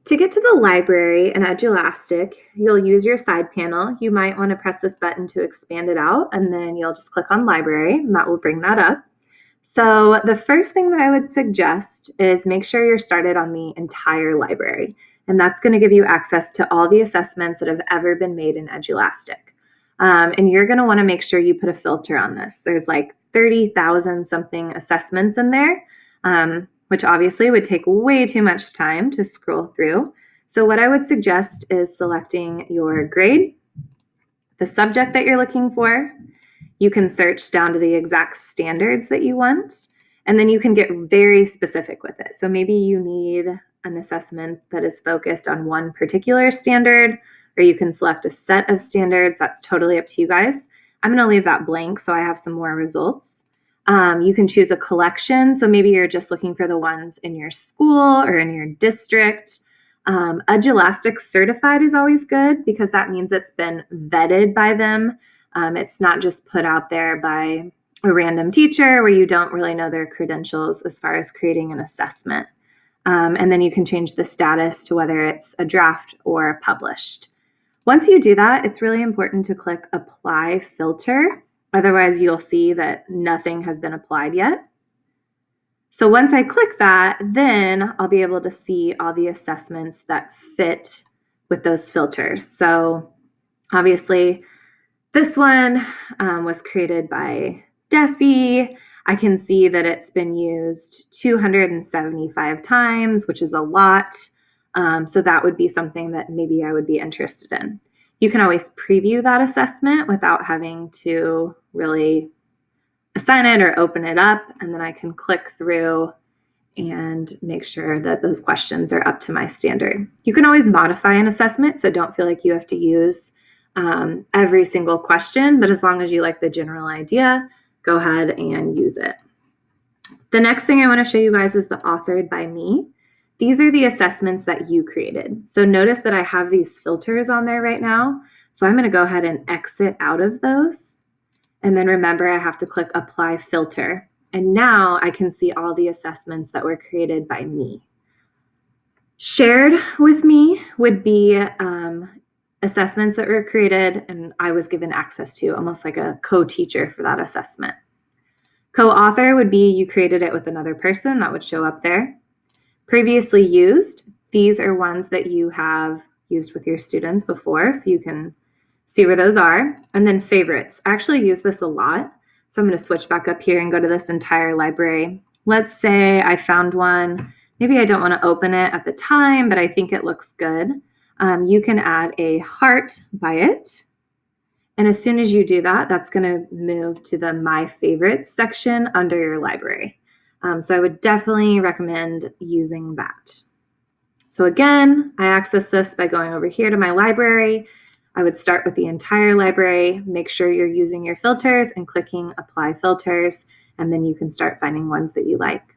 To get to the library in Edulastic, you'll use your side panel. You might want to press this button to expand it out, and then you'll just click on library, and that will bring that up. So the first thing that I would suggest is make sure you're started on the entire library, and that's going to give you access to all the assessments that have ever been made in Edulastic. And you're going to want to make sure you put a filter on this. There's like 30,000 something assessments in there, which obviously would take way too much time to scroll through. So what I would suggest is selecting your grade, the subject that you're looking for. You can search down to the exact standards that you want, and then you can get very specific with it. So maybe you need an assessment that is focused on one particular standard, or you can select a set of standards. That's totally up to you guys. I'm going to leave that blank so I have some more results. You can choose a collection. So maybe you're just looking for the ones in your school or in your district. Edulastic certified is always good because that means it's been vetted by them. It's not just put out there by a random teacher where you don't really know their credentials as far as creating an assessment. And then you can change the status to whether it's a draft or published. Once you do that, it's really important to click Apply Filter. Otherwise, you'll see that nothing has been applied yet. So once I click that, then I'll be able to see all the assessments that fit with those filters. So obviously, this one was created by Desi. I can see that it's been used 275 times, which is a lot. So that would be something that maybe I would be interested in. You can always preview that assessment without having to really assign it or open it up. And then I can click through and make sure that those questions are up to my standard. You can always modify an assessment, so don't feel like you have to use every single question, but as long as you like the general idea, go ahead and use it. The next thing I want to show you guys is the authored by me. These are the assessments that you created. So notice that I have these filters on there right now. So I'm going to go ahead and exit out of those. And then remember, I have to click Apply Filter. And now I can see all the assessments that were created by me. Shared with me would be assessments that were created and I was given access to, almost like a co-teacher for that assessment. Co-author would be you created it with another person, that would show up there. Previously used, these are ones that you have used with your students before, so you can see where those are. And then favorites. I actually use this a lot, so I'm going to switch back up here and go to this entire library. Let's say I found one. Maybe I don't want to open it at the time, but I think it looks good. You can add a heart by it. And as soon as you do that, that's going to move to the My Favorites section under your library. So I would definitely recommend using that. So again, I access this by going over here to my library. I would start with the entire library, make sure you're using your filters and clicking Apply Filters, and then you can start finding ones that you like.